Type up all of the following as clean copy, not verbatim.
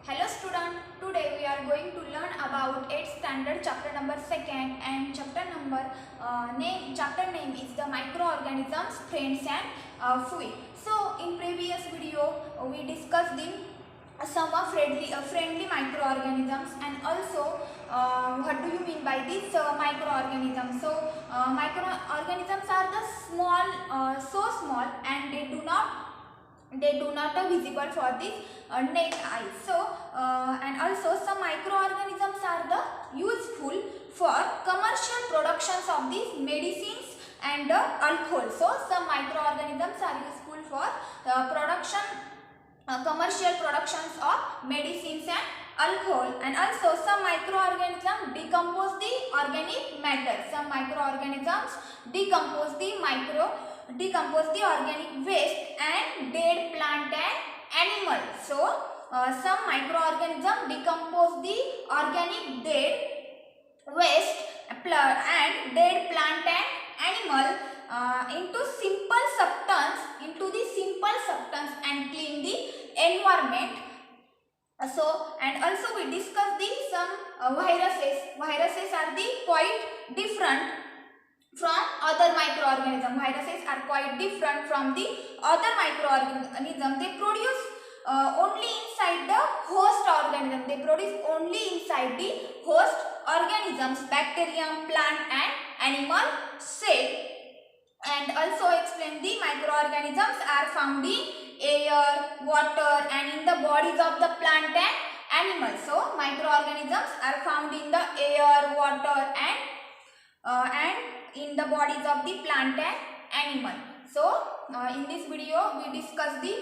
Hello student, today we are going to learn about 8th standard chapter number 2nd and chapter name is the microorganisms, friends and fluid. So in previous video we discussed the some of friendly microorganisms and also what do you mean by this microorganisms. So microorganisms are the so small and they do not visible for the naked eye. So and also some microorganisms are the useful for commercial productions of these medicines and alcohol. So some microorganisms are useful for commercial productions of medicines and alcohol. And also some microorganisms decompose the organic matter. Some microorganisms decompose the organic waste and dead plant and animal. So some microorganisms decompose the organic dead waste and dead plant and animal into simple substance and clean the environment. So and also we discuss the some viruses. Viruses are the quite different from other microorganisms. Viruses are quite different from the other microorganisms. They produce only inside the host organism. They produce only inside the host organisms, bacterium, plant and animal cell. And also explain the microorganisms are found in air, water and in the bodies of the plant and animals. So microorganisms are found in the air, water and in the bodies of the plant and animal. So in this video we discuss the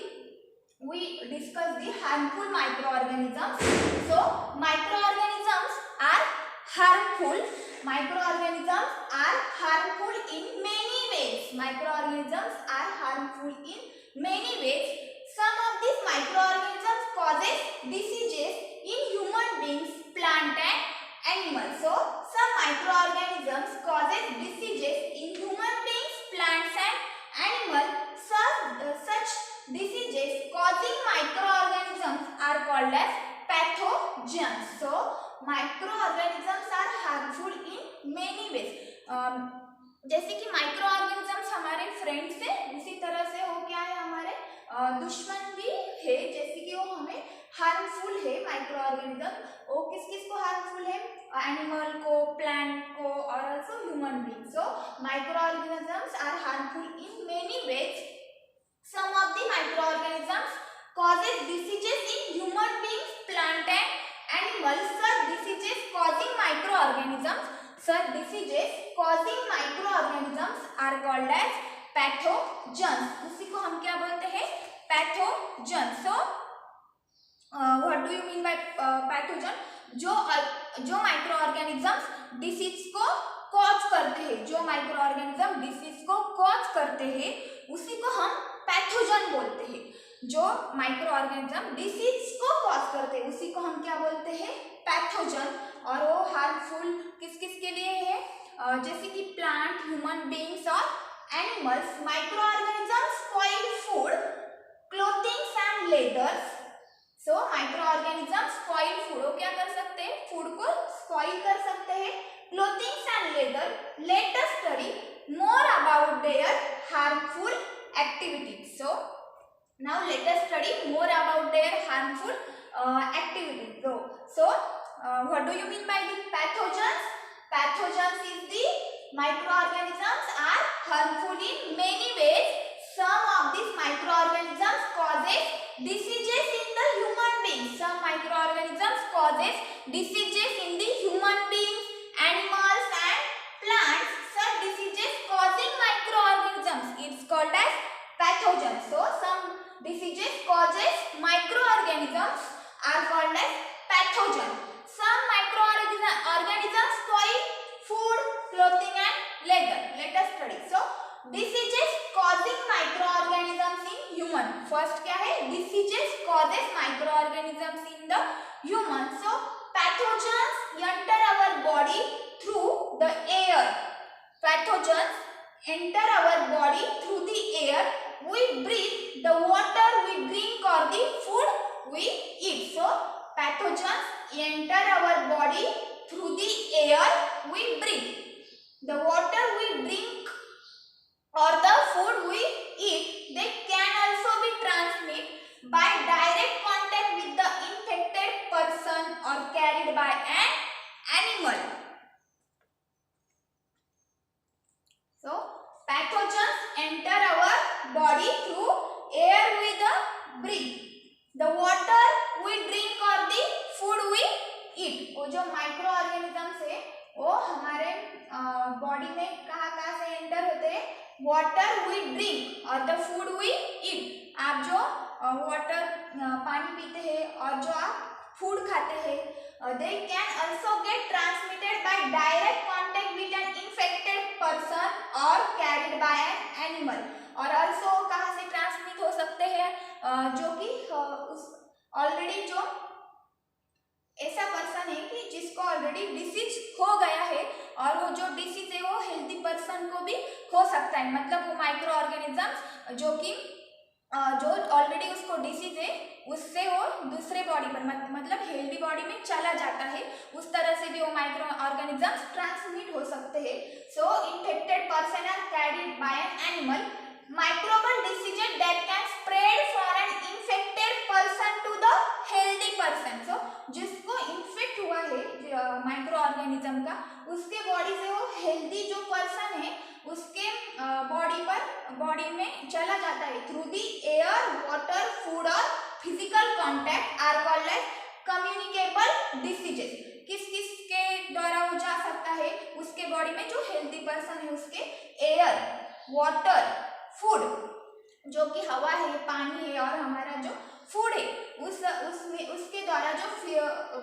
harmful microorganisms. So microorganisms are harmful. Microorganisms are harmful in many ways. Microorganisms are harmful in many ways. Some of these microorganisms causes diseases in human beings, plant and animals. So some microorganisms causes diseases in human beings, plants and animals. Such diseases causing microorganisms are called as pathogens. So microorganisms are harmful in many ways. जैसे कि microorganisms हमारे friends है, उसी तरह से वो क्या है हमारे दुश्मन भी है. जैसे कि वो हमें हार्मफुल है माइक्रोऑर्गेनिज्म. वो किस किस को हार्मफुल है? एनिमल को, प्लांट को और also human being. So microorganisms are harmful in many ways. Some of the microorganisms causes diseases in human beings, plant and animals. Diseases causing microorganisms are called as pathogens. उसी को हम क्या बोलते हैं? Pathogen. So what do you mean by pathogen? जो microorganisms disease को cause करते हैं, जो माइक्रोऑर्गेनिज्म डिसीज को कॉज करते हैं उसी को हम पैथोजन बोलते हैं. जो माइक्रोऑर्गेनिज्म डिसीज को कॉज करते हैं उसी को हम क्या बोलते हैं? पैथोजन. और वो हार्मफुल किस किस के लिए है? जैसे कि प्लांट, ह्यूमन बीइंग्स और animals. Microorganisms spoil food, clothings and leathers. So microorganisms spoil food. वो क्या कर सकते हैं? फूड को स्पॉइल कर सकते हैं. Clothings and leather. Let us study more about their harmful activities. So now let us study more about their harmful activities. So what do you mean by the pathogens? Pathogens is the microorganisms are harmful in many ways. Some of these microorganisms causes diseases in the human beings. Some microorganisms causes diseases in the human beings, animals and plants. Such diseases causing microorganisms, it's called as pathogens. So some diseases causes microorganisms are called as pathogen. Some microorganisms spoil food, clothing and leather. Let us study. So diseases causing microorganisms in human. First क्या है? Diseases causes microorganisms in the human. So pathogens enter our body through the air. Pathogens enter our body through the air. We breathe the water we drink or the food we eat. So breathe, the water we drink और the food we eat. वो जो micro organisms है वो हमारे body में कहाँ से enter होते हैं, वाटर वी ड्रिंक और द फूड वी ईट। आप जो वाटर पानी पीते हैं और जो आप फूड खाते हैं, they can also get transmitted by direct contact with N infected person और कैरिड बाय एन एनिमल। और ऑल्सो कहाँ से ट्रांसमिट हो सकते हैं, जो कि उस ऑलरेडी जो ऐसा पर्सन है कि जिसको ऑलरेडी डिसीज हो गया है और वो जो डिसीज है वो हेल्दी पर्सन को भी हो सकता है। मतलब वो माइक्रो ऑर्गेनिजम्स जो कि जो ऑलरेडी उसको डिसीज है उससे वो दूसरे बॉडी पर मतलब हेल्दी बॉडी में चला जाता है, उस तरह से भी वो माइक्रो ऑर्गेनिजम्स ट्रांसमिट हो सकते हैं। So infected person are carried by an animal, microbial diseases that can spread from an infected person to the healthy person. So जिसको इन्फेक्ट हुआ है माइक्रो ऑर्गेनिज्म का, उसके बॉडी से वो हेल्दी जो पर्सन है उसके बॉडी में चला जाता है through the air, water, food और physical contact are called as communicable diseases. किस किस के द्वारा वो जा सकता है उसके बॉडी में, जो हेल्दी पर्सन है उसके एयर, वाटर, फूड जो कि हवा है, पानी है और हमारा जो फूड है उसमें उसके द्वारा जो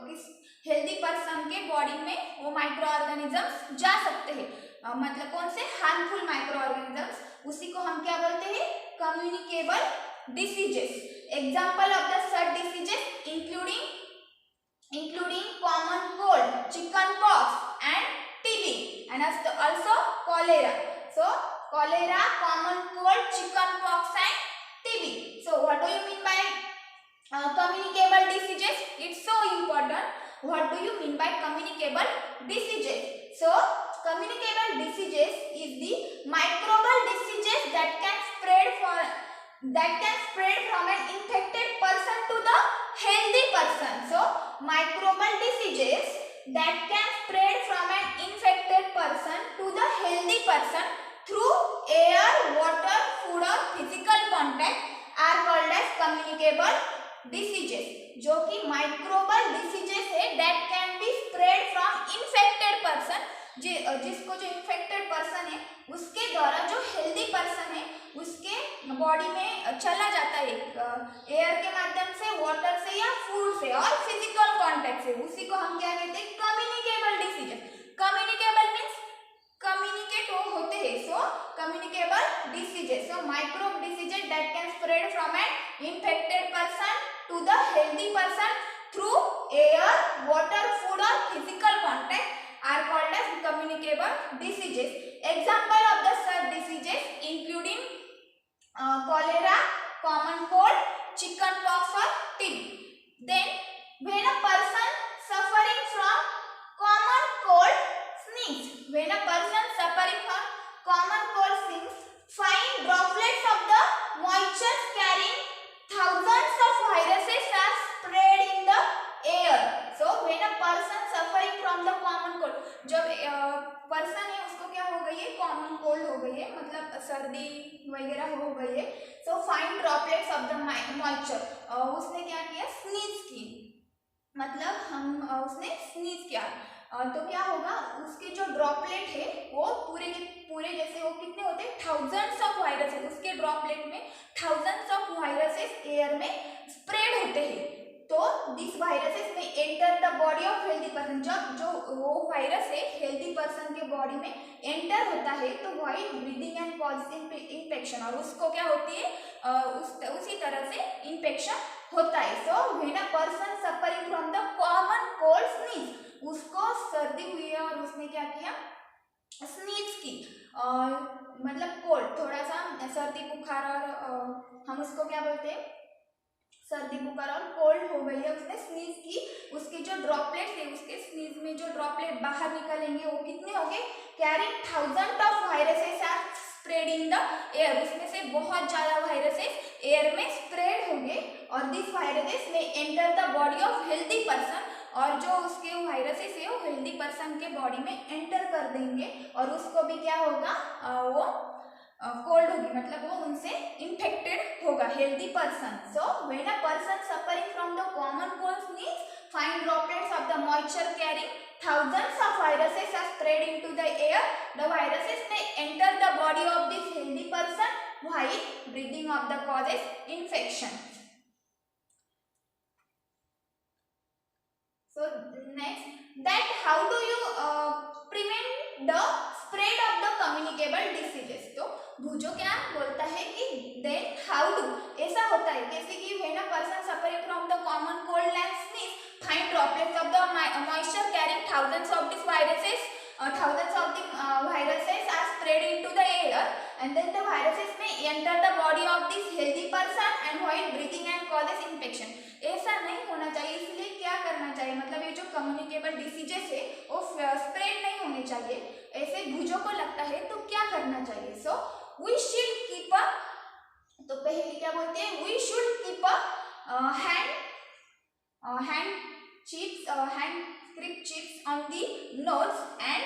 किस हेल्दी पर्सन के बॉडी में वो माइक्रो ऑर्गेनिजम्स जा सकते हैं। मतलब कौन से हार्मफुल माइक्रो ऑर्गेनिजम्स, उसी को हम क्या बोलते हैं, communicable diseases. Example of the such diseases including common cold, chicken pox end TB and also cholera. So cholera, common cold, chicken pox and TB. So what do you mean by communicable diseases? It's so important. What do you mean by communicable diseases? So communicable diseases is the microbial diseases that can spread from an infected person to the healthy person. So microbial diseases that can spread from an infected person to the healthy person through air, water, food or physical contact are called as communicable diseases. जो कि microbial diseases है that can be spread from infected person, जिसको जो infected person है उसके द्वारा जो healthy person है उसके बॉडी में चला जाता है एयर के माध्यम से, वाटर से या फूड से और फिजिकल कांटेक्ट से, उसी को हम क्या कहते हैं, communicable diseases. Communicable means communicate वो होते हैं, so communicable diseases. So microbe diseases that can spread from an infected person to the healthy person through air, water, food और physical contact are called as communicable diseases. Example of the such diseases including cholera, common cold, chicken pox or TB. Then when a person suffering from common cold sneeze, when a person suffering from common cold sneeze, fine droplets of the moisture carrying thousands of viruses are spread in the air. So when a person suffering from the common cold, जब person है उसको क्या हो गई है, common cold हो गई है, मतलब सर्दी वगैरह हो गई है। So fine droplets of the moisture, उसने क्या किया, स्नीज की, मतलब उसने स्नीज किया, तो क्या होगा, उसके जो ड्रॉपलेट है वो पूरे के पूरे, जैसे वो कितने होते हैं, थाउजेंड्स ऑफ वायरसेस, उसके ड्रॉपलेट में थाउजेंड्स ऑफ वायरसेस एयर में स्प्रेड होते हैं। तो दिस वायरसेस में enter the body of healthy person, जब जो वो वायरस है हेल्दी पर्सन के बॉडी में एंटर होता है तो wide bleeding and positive infection, और उसको क्या होती है, उसी तरह से इन्फेक्शन होता है। So when a person suffering from the common cold sneeze, उसको सर्दी हुई है और उसने क्या किया, स्नीज की, मतलब कोल्ड, थोड़ा सा सर्दी बुखार, और हम उसको क्या बोलते हैं, सर्दी बुखार और कोल्ड हो गई है, उसने स्नीज की, उसके जो ड्रॉपलेट थे, उसके स्नीज में जो ड्रॉपलेट बाहर निकलेंगे वो कितने होंगे, carrying thousand of viruses are spread in the air, उसमें से बहुत ज्यादा वायरसेस एयर में स्प्रेड होंगे और दिस वायरसेस में enter the body of healthy person, और जो उसके वायरसेस है वो हेल्दी पर्सन के बॉडी में एंटर कर देंगे और उसको भी क्या होगा, वो कोल्ड होगी, मतलब वो उनसे इन्फेक्टेड होगा, healthy person. So when a person suffering from the common cold means fine droplets of the moisture carrying thousands of viruses are spread into the air. The viruses may enter the body of this healthy person while breathing of the causes infection. So next, that how do you prevent the spread of the communicable diseases. तो भूजो क्या बोलता है कि then how do, ऐसा होता है जैसे कि when a person suffering from the common cold and sneeze, fine droplets of the moisture carrying thousands of these viruses, thousands of the viruses are spread into the air, and then the viruses may enter the body of this healthy person and while breathing and causes infection. ऐसा नहीं होना चाहिए, इसलिए क्या करना चाहिए, मतलब ये जो कम्युनिकेबल डिसीजेस है वो स्प्रेड नहीं होने चाहिए, ऐसे भूजों को लगता है तो क्या करना चाहिए. So we should keep a, तो पहले क्या बोलते हैं, we should keep a hand grip chips on the nose and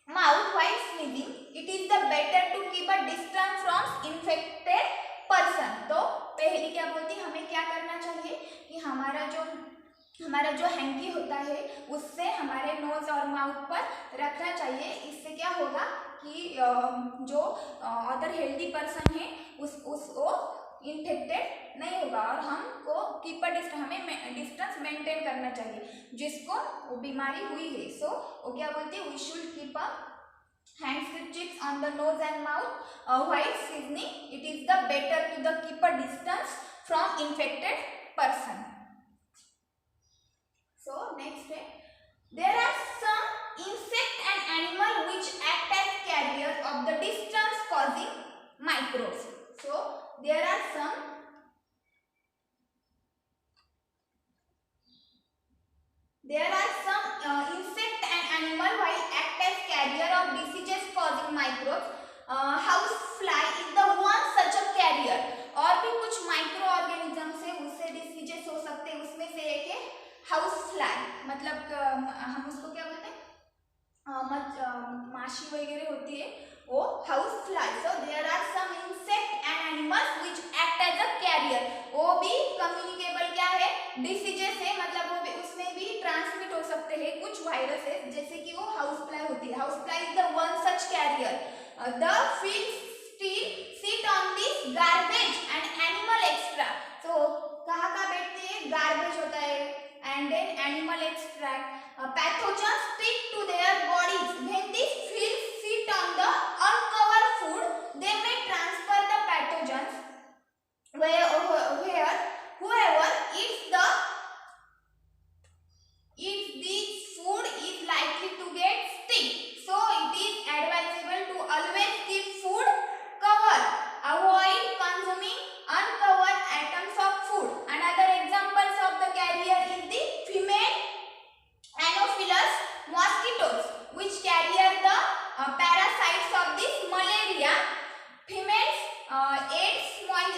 mouth while sneezing. It is the better to keep a distance from infected person. तो पहले क्या बोलती है, हमें क्या करना चाहिए कि हमारा जो हैंकी होता है उससे हमारे नोज और माउथ पर रखना चाहिए. इससे क्या होगा कि जो अदर हेल्दी पर्सन है उसको इन्फेक्टेड नहीं होगा और हमको कीपर हमें डिस्टेंस मेंटेन करना चाहिए जिसको वो बीमारी हुई है. सो वो क्या बोलते हैं, we should keep a handkerchiefs on the nose and mouth while sneezing. It is the better to the keep a distance from infected person. So next है, there are some insect and animal which act as carriers of the distance causing microbes. So there are some insect and animal which act as carrier of diseases causing microbes. House fly is the one such a carrier. और भी कुछ micro organism से उससे diseases हो सकते हैं, उसमें से एक है हाउस फ्लाई, मतलब हम उसको क्या बोलते हैं, माशी वगैरह होती है वो house fly. So there are some insect and animals which act as a carrier. वो भी कम्युनिकेबल क्या है, डिसीजेस है, मतलब वो भी उसमें भी ट्रांसमिट हो सकते हैं कुछ वायरसेस, जैसे कि वो हाउस फ्लाई होती है. House fly is the one such carrier. The field still sit on this garbage and animal extra. तो कहाँ बैठते हैं, गार्बेज होता है and then animal extract. Pathogens stick to their bodies. When these fields sit on the uncovered food, they may transfer the pathogens where whoever eats the food is likely to get sick. So it is advisable to always keep food covered. Avoid consuming uncovered items of food. Another examples of the carrier is the female Anopheles mosquitoes, which carry the parasites of this malaria. Female Aedes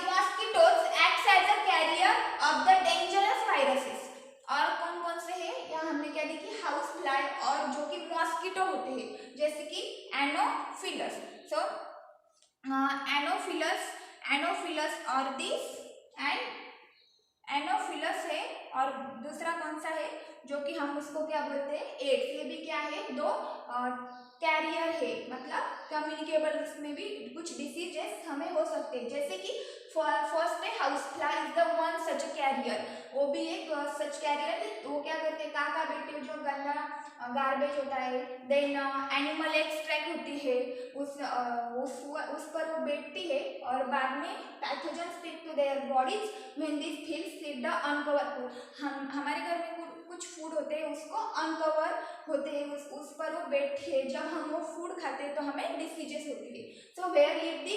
mosquitoes acts as a carrier of the dangerous viruses. और कौन कौन से है, यहाँ हमने क्या देखी, house fly और जो कि मॉस्किटो होते हैं जैसे कि एनोफिलस. सो एनोफिलस और दिस एंड एनोफिलस है, और दूसरा कौन सा है जो कि हम उसको क्या बोलते हैं, एड्स. ये भी क्या है, दो कैरियर है, मतलब कम्युनिकेबल, उसमें भी कुछ डिसीजेस हमें हो सकते हैं, जैसे कि फर्स्ट है house fly is the one such carrier. वो भी एक सच कैरियर है. वो क्या करते हैं, काका बेटे जो गंदा गार्बेज होता है, देन एनिमल एक्सट्रैक्ट होती है, उस पर वो बैठती है और बाद में pathogen stick to their bodies when this feels sit the uncover food. हमारे घर में कुछ फूड होते हैं उसको अनकवर होते हैं, उस पर वो बैठे हैं, जब हम वो फूड खाते हैं तो हमें डिसीजेस होती है. So where eat the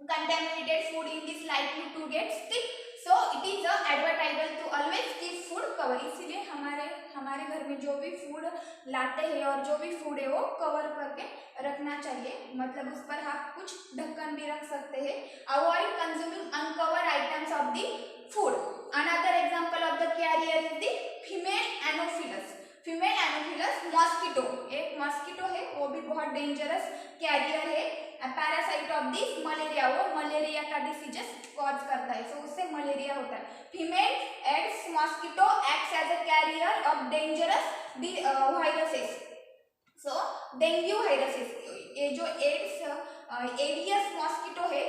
contaminated food in this likely to get sick. So it is advisable to always keep food cover. इसीलिए हमारे घर में जो भी फूड लाते हैं और जो भी फूड है वो कवर करके रखना चाहिए, मतलब उस पर आप कुछ ढक्कन भी रख सकते हैं. Avoid consuming uncovered items of the food. Another example of the carrier is the female anopheles. Female Anopheles mosquito, एक मॉस्किटो है, वो भी बहुत डेंजरस कैरियर है, पैरासाइट ऑफ दिस मलेरिया, वो मलेरिया का डिसीजेस कॉज करता है, सो उससे मलेरिया होता है। Female aedes mosquito acts as a carrier of dangerous viruses, so dengue viruses, ये जो एडियस मॉस्किटो है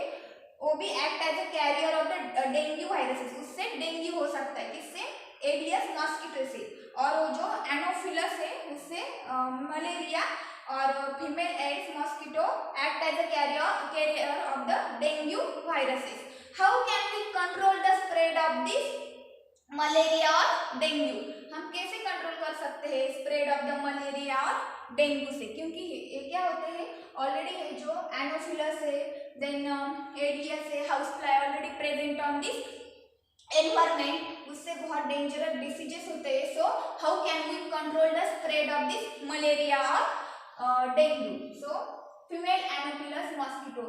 वो भी act as a carrier of the dengue viruses, उससे डेंगू हो सकता है, किससे, एडियस मॉस्किटो से। और वो जो एनोफिलस है उससे मलेरिया, और female aedes mosquito act as a carrier of the dengue viruses. How can we control the spread of this malaria और डेंगू, हम कैसे कंट्रोल कर सकते हैं स्प्रेड ऑफ द मलेरिया और डेंगू से, क्योंकि ये क्या होते हैं ऑलरेडी है, जो एनोफिलस है, देन एडियस है, house fly already present on this environment, उससे बहुत डेंजरस डिसीजेस होते हैं। So how can we control the spread of this malaria और dengue, so female Anopheles mosquito,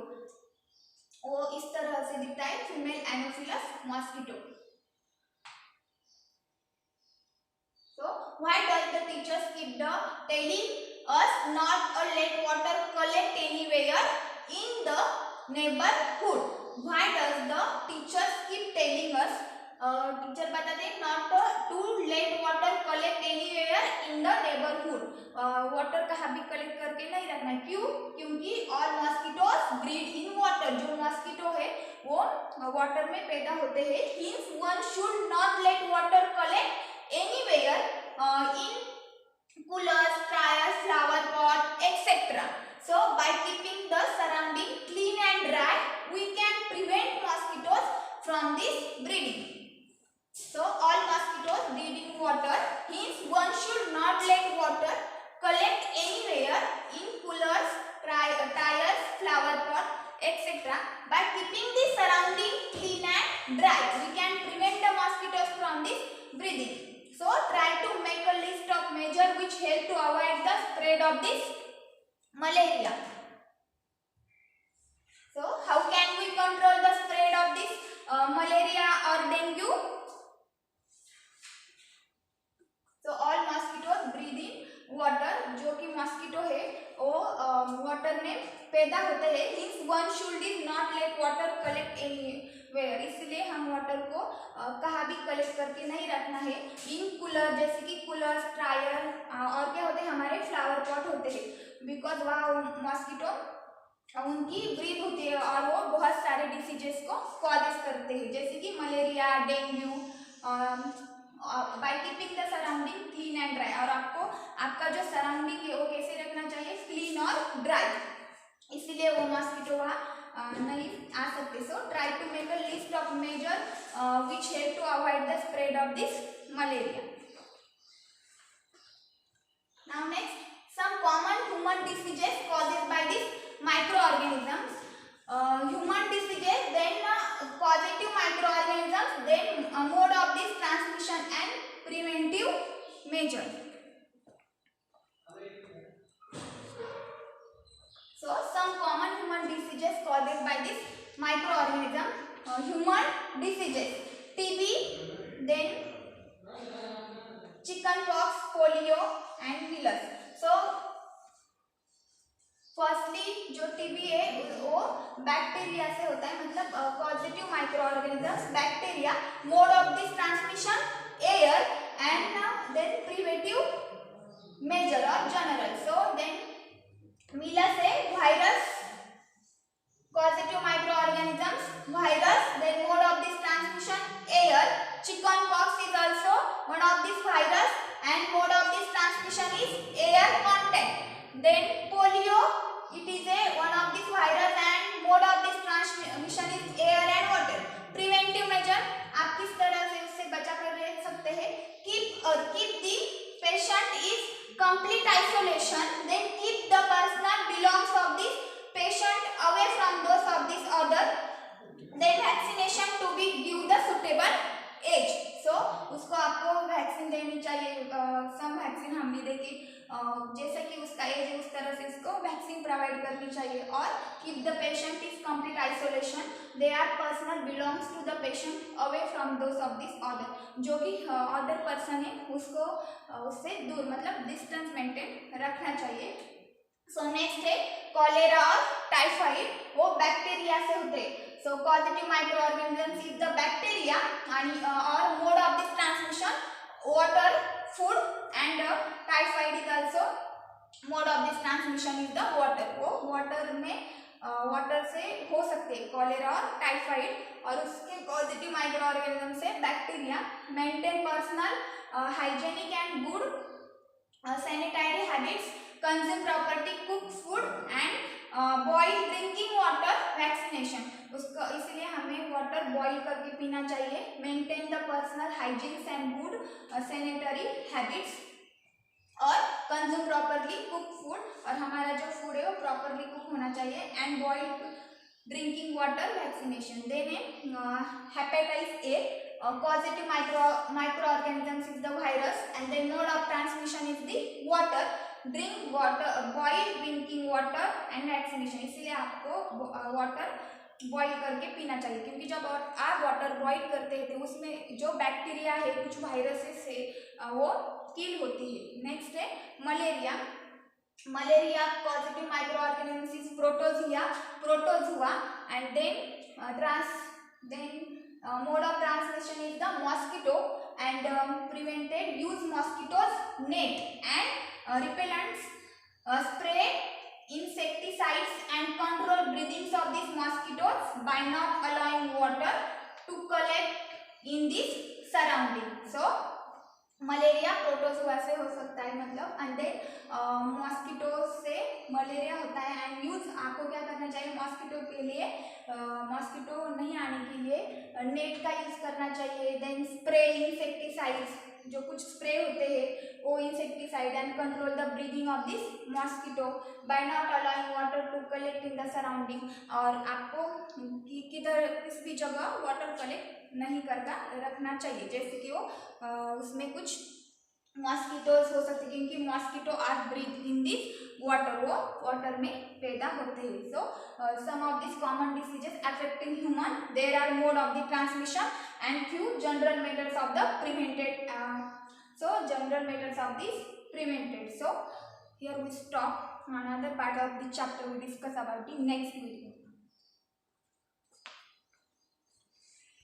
वो इस तरह से दिखता है, female Anopheles mosquito. So why does the teachers keep telling us not to let water collect anywhere in the neighborhood? Why does the teachers keep telling us? Teacher बताते हैं not to let water collect anywhere in the neighbourhood, water कहाँ भी collect करके नहीं रखना है, क्यों, क्योंकि all mosquitoes breed in water, जो मॉस्किटो है वो वाटर में पैदा होते हैं, hence one should not let water collect anywhere in coolers, dryers, flower pot, etc. So by keeping the surrounding clean and dry, we can prevent mosquitoes from this breeding. So all mosquitoes breed in water, hence one should not let water collect anywhere in coolers, tires, flower pot, etc. By keeping the surrounding clean and dry, we can prevent the mosquitoes from this breeding. So try to make a list of measures which help to avoid the spread of this malaria. So how can we control the spread of this malaria or dengue? So all mosquitoes breathe in water, जो कि mosquito है वो water में पैदा होते हैं, means one should is not let water collect anywhere, इसलिए हम वाटर को कहाँ भी कलेक्ट करके नहीं रखना है, इन कूलर, जैसे कि कूलर, ड्रायर, और क्या होते हैं हमारे फ्लावर पॉट होते हैं, बिकॉज वहाँ मॉस्किटो उनकी ब्रीथ होती है और वो बहुत सारे डिसीजेस को कॉजेस करते हैं, जैसे कि malaria, dengue. By keeping the surrounding clean and dry, और आपको आपका जो सराउंडिंग है वो कैसे रखना चाहिए, क्लीन और ड्राई, इसीलिए वो मॉस्किटो वहाँ नहीं आ सकते। So try to make a list of major which help to avoid the spread of this malaria. Now next, some common human diseases caused by this microorganisms, human diseases, then causative microorganisms, then mode of this transmission and preventive measures. So some common human diseases caused by this microorganism, human diseases, TB, then chickenpox, polio and measles. So firstly जो TB है वो bacteria से होता है, मतलब positive micro organisms bacteria, mode of this transmission air and then preventive major और general. So then measles है virus, positive micro organisms virus, then mode of this transmission air, chicken pox is also one of this virus and mode of this transmission is air contact, then polio, it is a one of this virus and mode of this transmission is air and water. Preventive measure, आप किस तरह से उससे बचा कर रह सकते हैं, keep the patient is complete isolation, then keep the personal belongings of this patient away from those of this other, then vaccination to be give the suitable age. So उसको आपको वैक्सीन देनी चाहिए, सम वैक्सीन हम भी देंगे, जैसा कि उसका एज है उस तरह से इसको वैक्सीन प्रोवाइड करनी चाहिए। और keep the patient is complete isolation, they are personal belongs to the patient away from those of this other, जो कि अदर पर्सन है उसको उससे दूर, मतलब डिस्टेंस मेंटेन रखना चाहिए। सो नेक्स्ट है कॉलेरा और टाइफाइड, वो बैक्टीरिया से होते हैं. So positive micro organisms is the bacteria आणि और mode of this transmission water food and typhoid is also mode of this transmission is the water. वो वाटर में वाटर से हो सकते हैं कॉलेरा और टाइफाइड. और उसके पॉजिटिव माइक्रो ऑर्गेनिज्म से bacteria. Maintain personal hygienic and good sanitary habits, consume property cook food and boil drinking water, vaccination. उसका इसलिए हमें वाटर बॉईल करके पीना चाहिए. Maintain the personal hygienes and good sanitary habits और कंज्यूम प्रॉपरली कुक फूड, और हमारा जो फूड है वो प्रॉपरली कुक होना चाहिए. And boil drinking water, vaccination. Then hepatitis A, positive micro organisms is the virus and then mode of transmission is the water. Drink water, boil drinking water and vaccination. इसीलिए आपको water boil करके पीना चाहिए, क्योंकि जब आप water boil करते हैं तो उसमें जो बैक्टीरिया है, कुछ वायरसेस है, वो किल होती है. नेक्स्ट है malaria. Malaria positive micro organisms is protozoa and then mode of transmission is the mosquito and prevented use mosquitoes net and repellents, spray insecticides and control breathings of these mosquitoes by not allowing water to collect in this surrounding. So malaria protozoa से हो सकता है, मतलब अंदर mosquito से malaria होता है. And use आपको क्या करना चाहिए, मॉस्किटो के लिए मॉस्किटो नहीं आने के लिए नेट का यूज करना चाहिए. देन स्प्रे इंसेक्टिसाइड्स, जो कुछ स्प्रे होते हैं वो insecticide and control the breathing of this mosquito by not allowing water to collect in the surrounding. और आपको किधर किस भी जगह वाटर कलेक्ट नहीं करना रखना चाहिए, जैसे कि वो उसमें कुछ मॉस्किटोज हो सकते, क्योंकि mosquito are breed in this water, वो वाटर में पैदा होते हैं. So some of this common diseases affecting human, there are mode of the transmission and few general methods of the prevented. General methods of this prevented. So here we stop. Another part of the chapter we discuss about the next video.